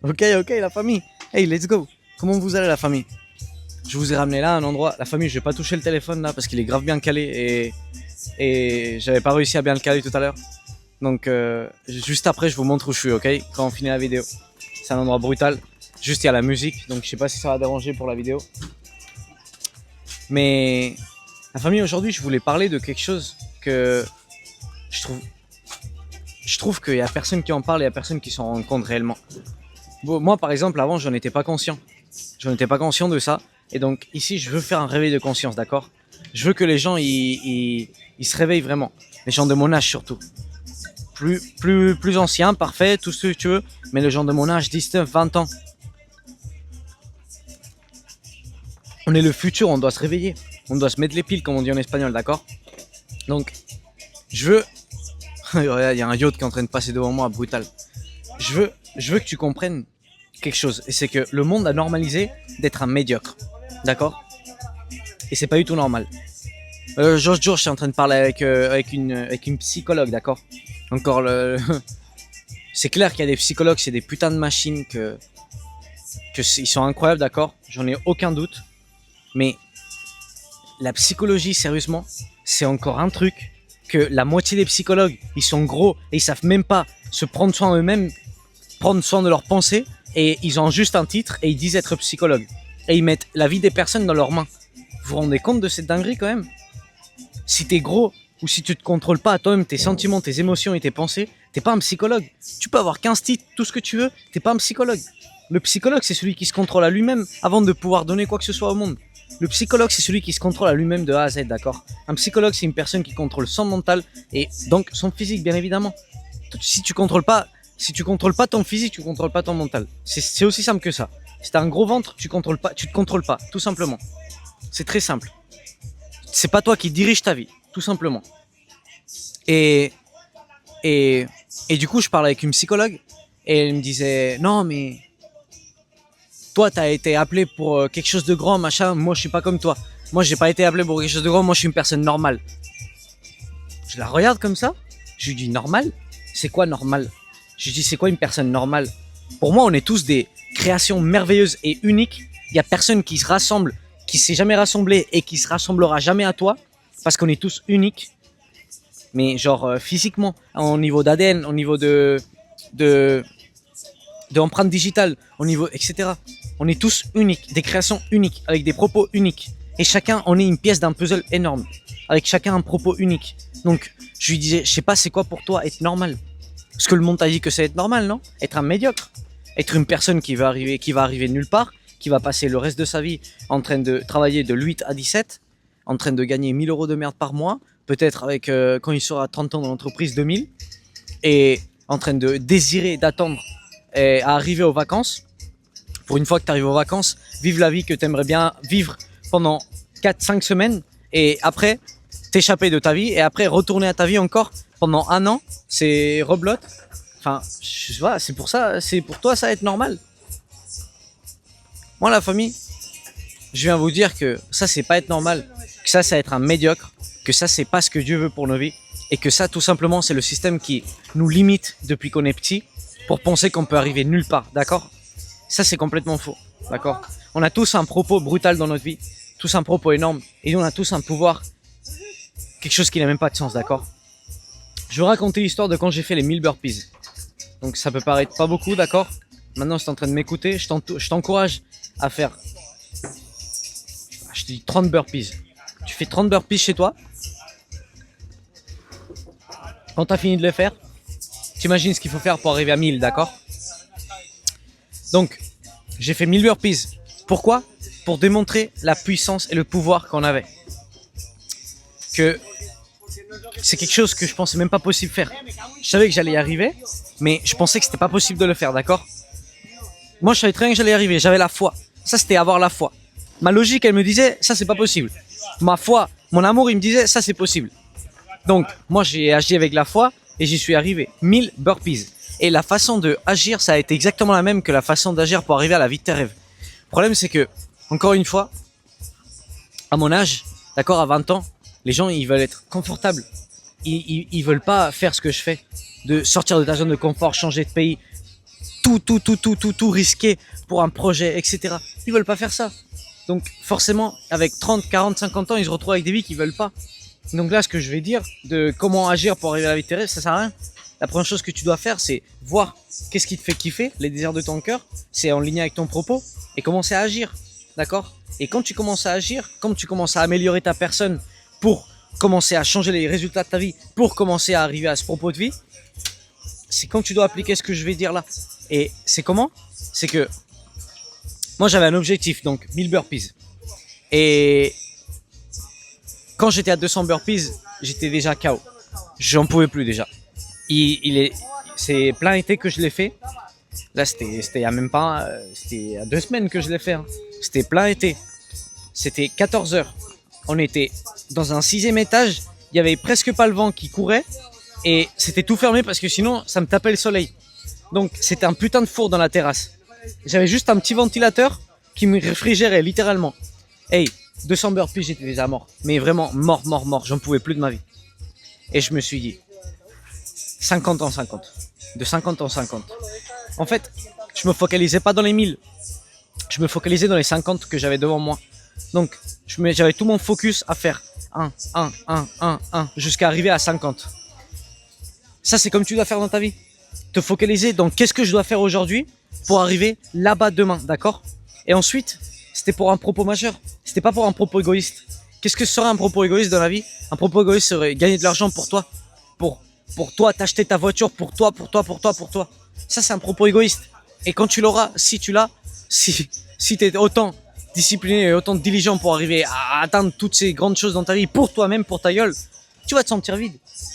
Ok, la famille. Hey, let's go. Comment vous allez, la famille? Je vous ai ramené là à un endroit. La famille, je vais pas toucher le téléphone là parce qu'il est grave bien calé et j'avais pas réussi à bien le caler tout à l'heure. Donc, juste après, je vous montre où je suis, ok? Quand on finit la vidéo. C'est un endroit brutal. Juste, il y a la musique, donc je sais pas si ça va déranger pour la vidéo. Mais la famille, aujourd'hui, je voulais parler de quelque chose que je trouve qu'il y a personne qui en parle et il y a personne qui s'en rend compte réellement. Bon, moi, par exemple, avant, j'en étais pas conscient. J'en étais pas conscient de ça. Et donc, ici, je veux faire un réveil de conscience, d'accord? Je veux que les gens, ils se réveillent vraiment. Les gens de mon âge, surtout. Plus anciens, parfait, tout ce que tu veux. Mais les gens de mon âge, 19, 20 ans. On est le futur, on doit se réveiller. On doit se mettre les piles, comme on dit en espagnol, d'accord? Donc, je veux... Il y a un yacht qui est en train de passer devant moi, brutal. Je veux que tu comprennes quelque chose. Et c'est que le monde a normalisé d'être un médiocre. D'accord? Et c'est pas du tout normal. Jour, je suis en train de parler avec une psychologue, d'accord? Encore le... C'est clair qu'il y a des psychologues, c'est des putains de machines ils sont incroyables, d'accord? J'en ai aucun doute. Mais la psychologie, sérieusement, c'est encore un truc que la moitié des psychologues, ils sont gros et ils savent même pas se prendre soin eux-mêmes, prendre soin de leurs pensées, et ils ont juste un titre et ils disent être psychologue. Et ils mettent la vie des personnes dans leurs mains. Vous vous rendez compte de cette dinguerie quand même? Si t'es gros ou si tu te contrôles pas à toi-même tes sentiments, tes émotions et tes pensées, t'es pas un psychologue. Tu peux avoir 15 titres, tout ce que tu veux, t'es pas un psychologue. Le psychologue, c'est celui qui se contrôle à lui-même avant de pouvoir donner quoi que ce soit au monde. Le psychologue, c'est celui qui se contrôle à lui-même de A à Z, d'accord? Un psychologue, c'est une personne qui contrôle son mental et donc son physique, bien évidemment. Si tu contrôles pas ton physique, tu contrôles pas ton mental. C'est aussi simple que ça. Si t'as un gros ventre, tu te contrôles pas, tout simplement. C'est très simple. C'est pas toi qui dirige ta vie, tout simplement. Et du coup, je parlais avec une psychologue et elle me disait non mais toi t'as été appelé pour quelque chose de grand, machin. Moi je suis pas comme toi. Moi j'ai pas été appelé pour quelque chose de grand. Moi je suis une personne normale. Je la regarde comme ça. Je lui dis normal. C'est quoi normal? Je lui dis c'est quoi une personne normale? Pour moi on est tous des créations merveilleuses et uniques. Il y a personne qui se rassemble, qui s'est jamais rassemblé et qui se rassemblera jamais à toi parce qu'on est tous uniques. Mais genre physiquement, au niveau d'ADN, au niveau de empreinte digitale, au niveau etc. On est tous uniques, des créations uniques, avec des propos uniques. Et chacun, on est une pièce d'un puzzle énorme, avec chacun un propos unique. Donc, je lui disais, je sais pas c'est quoi pour toi être normal. Parce que le monde t'a dit que c'est être normal, non? Être un médiocre. Être une personne qui va arriver nulle part, qui va passer le reste de sa vie en train de travailler de 8 à 17, en train de gagner 1000 euros de merde par mois, peut-être avec, quand il sera 30 ans dans l'entreprise, 2000, et en train de désirer, d'attendre à arriver aux vacances. Pour une fois que tu arrives aux vacances, vivre la vie que tu aimerais bien vivre pendant 4-5 semaines, et après, t'échapper de ta vie, et après, retourner à ta vie encore pendant un an, c'est reblote. Enfin, je sais pas, c'est pour ça, c'est pour toi, ça va être normal. Moi, la famille, je viens vous dire que ça, c'est pas être normal, que ça, c'est être un médiocre, que ça, c'est pas ce que Dieu veut pour nos vies, et que ça, tout simplement, c'est le système qui nous limite depuis qu'on est petit pour penser qu'on peut arriver nulle part, d'accord? Ça, c'est complètement faux, d'accord? On a tous un propos brutal dans notre vie, tous un propos énorme, et on a tous un pouvoir, quelque chose qui n'a même pas de sens, d'accord? Je vais vous raconter l'histoire de quand j'ai fait les 1000 burpees. Donc ça peut paraître pas beaucoup, d'accord? Maintenant, si t'es en train de m'écouter, je t'encourage à faire, je te dis 30 burpees. Tu fais 30 burpees chez toi. Quand t'as fini de les faire, t'imagines ce qu'il faut faire pour arriver à 1000, d'accord? Donc, j'ai fait 1000 burpees. Pourquoi? Pour démontrer la puissance et le pouvoir qu'on avait. Que c'est quelque chose que je pensais même pas possible de faire. Je savais que j'allais y arriver, mais je pensais que c'était pas possible de le faire, d'accord? Moi, je savais très bien que j'allais y arriver. J'avais la foi. Ça, c'était avoir la foi. Ma logique, elle me disait, ça, c'est pas possible. Ma foi, mon amour, il me disait, ça, c'est possible. Donc, moi, j'ai agi avec la foi et j'y suis arrivé. 1000 burpees. Et la façon de agir, ça a été exactement la même que la façon d'agir pour arriver à la vie de tes rêves. Le problème, c'est que, encore une fois, à mon âge, d'accord, à 20 ans, les gens, ils veulent être confortables. Ils veulent pas faire ce que je fais. De sortir de ta zone de confort, changer de pays, tout risquer pour un projet, etc. Ils veulent pas faire ça. Donc forcément, avec 30, 40, 50 ans, ils se retrouvent avec des vies qu'ils veulent pas. Donc là, ce que je vais dire de comment agir pour arriver à la vie de tes rêves, ça sert à rien. La première chose que tu dois faire, c'est voir qu'est-ce qui te fait kiffer, les désirs de ton cœur, c'est en ligne avec ton propos, et commencer à agir, d'accord? Et quand tu commences à agir, quand tu commences à améliorer ta personne pour commencer à changer les résultats de ta vie, pour commencer à arriver à ce propos de vie, c'est quand tu dois appliquer ce que je vais dire là. Et c'est comment? C'est que moi j'avais un objectif, donc 1000 burpees. Et quand j'étais à 200 burpees, j'étais déjà KO. J'en pouvais plus déjà. C'est plein été que je l'ai fait. Là, c'était il y a même pas, c'était il y a 2 semaines que je l'ai fait. Hein. C'était plein été. C'était 14 heures. On était dans un 6e étage. Il y avait presque pas le vent qui courait. Et c'était tout fermé parce que sinon, ça me tapait le soleil. Donc, c'était un putain de four dans la terrasse. J'avais juste un petit ventilateur qui me réfrigérait littéralement. Hey, 200 burpees, j'étais déjà mort. Mais vraiment mort. J'en pouvais plus de ma vie. Et je me suis dit, 50 en 50. De 50 en 50. En fait, je me focalisais pas dans les 1000. Je me focalisais dans les 50 que j'avais devant moi. Donc, j'avais tout mon focus à faire 1, jusqu'à arriver à 50. Ça, c'est comme tu dois faire dans ta vie. Te focaliser dans qu'est-ce que je dois faire aujourd'hui pour arriver là-bas demain, d'accord? Et ensuite, c'était pour un propos majeur. C'était pas pour un propos égoïste. Qu'est-ce que serait un propos égoïste dans la vie? Un propos égoïste serait gagner de l'argent pour toi. Pour toi, t'acheter ta voiture pour toi. Ça, c'est un propos égoïste. Et quand tu l'auras, si tu l'as, si t'es autant discipliné et autant diligent pour arriver à atteindre toutes ces grandes choses dans ta vie pour toi-même, pour ta gueule, tu vas te sentir vide.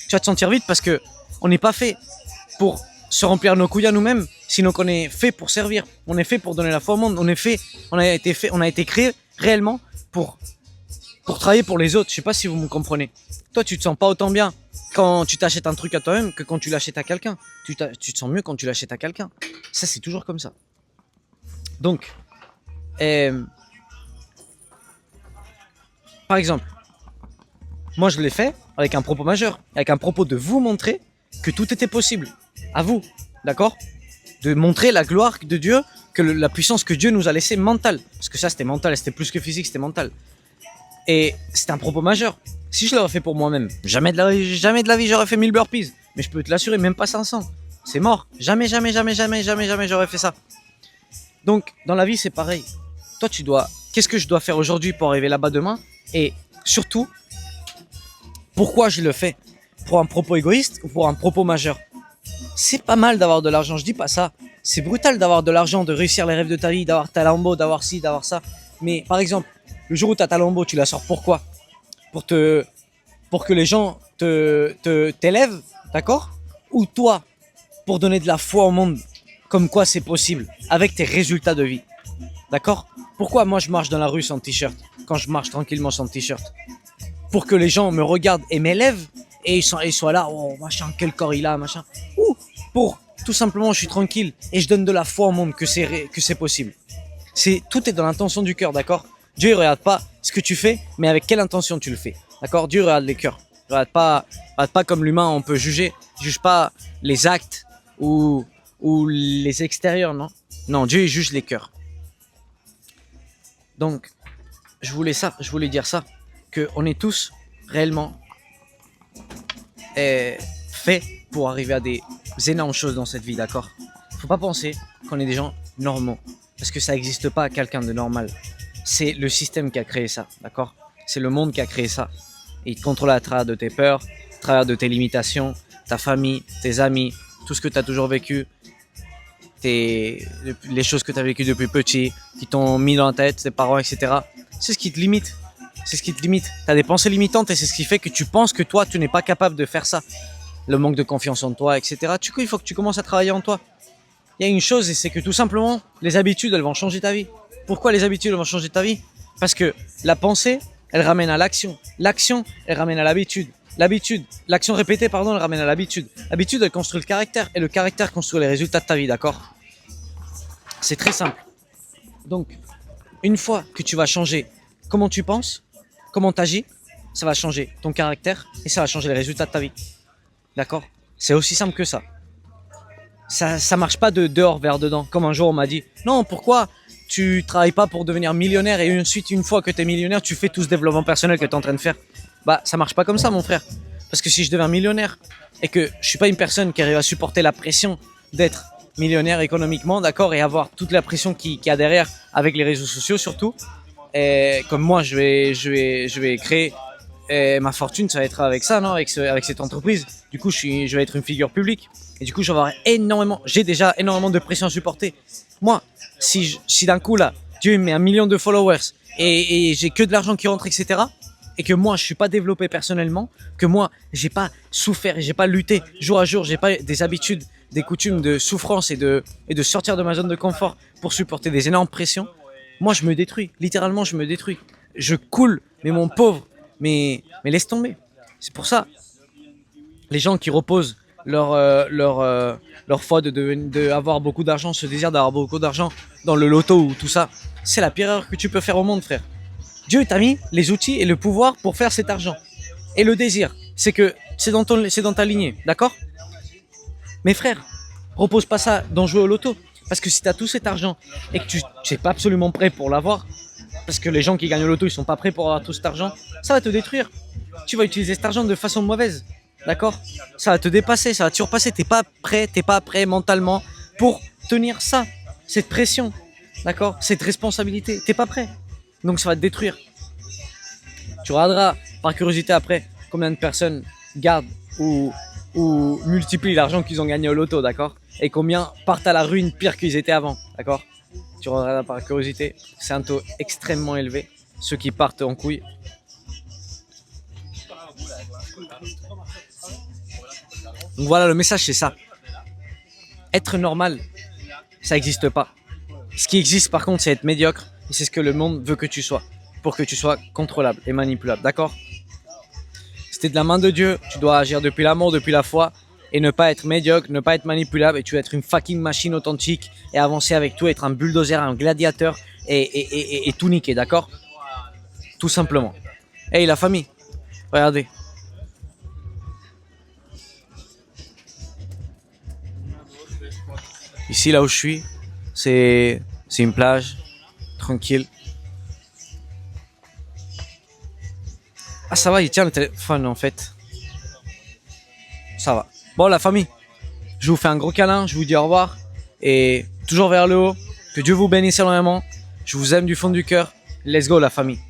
Tu vas te sentir vide parce que on n'est pas fait pour se remplir nos couilles à nous-mêmes, sinon qu'on est fait pour servir. On est fait pour donner la foi au monde. On a été créé réellement pour travailler pour les autres. Je sais pas si vous me comprenez. Toi, tu te sens pas autant bien quand tu t'achètes un truc à toi-même que quand tu l'achètes à quelqu'un. Tu te sens mieux quand tu l'achètes à quelqu'un. Ça, c'est toujours comme ça. Donc, par exemple, moi je l'ai fait avec un propos majeur, avec un propos de vous montrer que tout était possible. À vous, d'accord? De montrer la gloire de Dieu, que la puissance que Dieu nous a laissée mentale. Parce que ça, c'était mental, c'était plus que physique, c'était mental. Et c'était un propos majeur. Si je l'aurais fait pour moi-même, jamais de la vie j'aurais fait 1000 burpees. Mais je peux te l'assurer, même pas 500. C'est mort. Jamais j'aurais fait ça. Donc, dans la vie, c'est pareil. Toi, qu'est-ce que je dois faire aujourd'hui pour arriver là-bas demain? Et surtout, pourquoi je le fais? Pour un propos égoïste ou pour un propos majeur? C'est pas mal d'avoir de l'argent, je dis pas ça. C'est brutal d'avoir de l'argent, de réussir les rêves de ta vie, d'avoir ta Lambo, d'avoir ci, d'avoir ça. Mais par exemple, le jour où tu as ta Lambo, tu la sors pourquoi? Pour que les gens t'élèvent, d'accord? Ou toi, pour donner de la foi au monde, comme quoi c'est possible, avec tes résultats de vie. D'accord? Pourquoi moi je marche dans la rue sans t-shirt, quand je marche tranquillement sans t-shirt? Pour que les gens me regardent et m'élèvent, et ils soient là, oh machin, quel corps il a, machin. Ou pour, tout simplement, je suis tranquille, et je donne de la foi au monde que c'est possible. Tout est dans l'intention du cœur, d'accord? Dieu ne regarde pas ce que tu fais, mais avec quelle intention tu le fais. D'accord? Dieu regarde les cœurs. Il ne regarde pas comme l'humain, on peut juger. Il ne juge pas les actes ou les extérieurs, non? Non, Dieu il juge les cœurs. Donc, je voulais dire ça, qu'on est tous réellement faits pour arriver à des énormes choses dans cette vie, d'accord? Faut pas penser qu'on est des gens normaux, parce que ça n'existe pas quelqu'un de normal. C'est le système qui a créé ça, d'accord? C'est le monde qui a créé ça. Et il te contrôle à travers de tes peurs, à travers de tes limitations, ta famille, tes amis, tout ce que tu as toujours vécu, les choses que tu as vécues depuis petit, qui t'ont mis dans la tête, tes parents, etc. C'est ce qui te limite. C'est ce qui te limite. Tu as des pensées limitantes et c'est ce qui fait que tu penses que toi, tu n'es pas capable de faire ça. Le manque de confiance en toi, etc. Du coup, il faut que tu commences à travailler en toi. Il y a une chose, et c'est que tout simplement, les habitudes, elles vont changer ta vie. Pourquoi les habitudes, elles vont changer ta vie? Parce que la pensée, elle ramène à l'action. L'action, elle ramène à l'habitude. L'action répétée, elle ramène à l'habitude. L'habitude, elle construit le caractère, et le caractère construit les résultats de ta vie, d'accord? C'est très simple. Donc, une fois que tu vas changer comment tu penses, comment tu agis, ça va changer ton caractère, et ça va changer les résultats de ta vie. D'accord? C'est aussi simple que ça. Ça marche pas de dehors vers dedans. Comme un jour on m'a dit, non, pourquoi tu travailles pas pour devenir millionnaire et ensuite une fois que tu es millionnaire, tu fais tout ce développement personnel que tu es en train de faire. Bah ça marche pas comme ça mon frère. Parce que si je deviens millionnaire et que je suis pas une personne qui arrive à supporter la pression d'être millionnaire économiquement, d'accord, et avoir toute la pression qu'il y a derrière avec les réseaux sociaux surtout, et comme moi je vais créer ma fortune, ça va être avec ça, non, avec cette entreprise. Du coup je vais être une figure publique et du coup je vais avoir j'ai déjà énormément de pression à supporter. Moi, si d'un coup là, Dieu il met 1 million de followers et j'ai que de l'argent qui rentre, etc., et que moi je suis pas développé personnellement, que moi j'ai pas souffert et j'ai pas lutté jour à jour, j'ai pas des habitudes, des coutumes de souffrance et de sortir de ma zone de confort pour supporter des énormes pressions, moi je me détruis, littéralement je me détruis. Je coule, mais mon pauvre, mais laisse tomber. C'est pour ça, les gens qui reposent leur foi de avoir beaucoup d'argent, ce désir d'avoir beaucoup d'argent dans le loto ou tout ça, c'est la pire erreur que tu peux faire au monde, frère. Dieu t'a mis les outils et le pouvoir pour faire cet argent. Et le désir, c'est que c'est dans ta lignée, d'accord? Mais frère, repose pas ça dans jouer au loto. Parce que si tu as tout cet argent et que tu n'es pas absolument prêt pour l'avoir, parce que les gens qui gagnent au loto, ils sont pas prêts pour avoir tout cet argent, ça va te détruire. Tu vas utiliser cet argent de façon mauvaise, d'accord? Ça va te dépasser, ça va te surpasser. T'es pas prêt mentalement pour tenir ça, cette pression, d'accord? Cette responsabilité, t'es pas prêt. Donc ça va te détruire. Tu regarderas par curiosité après combien de personnes gardent ou multiplient l'argent qu'ils ont gagné au loto, d'accord? Et combien partent à la ruine pire qu'ils étaient avant, d'accord? Tu regarderas par curiosité, c'est un taux extrêmement élevé, ceux qui partent en couille. Donc voilà, le message c'est ça. Être normal, ça n'existe pas. Ce qui existe par contre, c'est être médiocre. Et c'est ce que le monde veut que tu sois. Pour que tu sois contrôlable et manipulable, d'accord? C'était de la main de Dieu, tu dois agir depuis l'amour, depuis la foi. Et ne pas être médiocre, ne pas être manipulable. Et tu vas être une fucking machine authentique. Et avancer avec tout, être un bulldozer, un gladiateur. Et tout niquer, d'accord? Tout simplement. Hey la famille, regardez. Ici, là où je suis, c'est une plage, tranquille. Ah, ça va, il tient le téléphone en fait. Ça va. Bon, la famille, je vous fais un gros câlin, je vous dis au revoir. Et toujours vers le haut, que Dieu vous bénisse énormément. Je vous aime du fond du cœur. Let's go, la famille.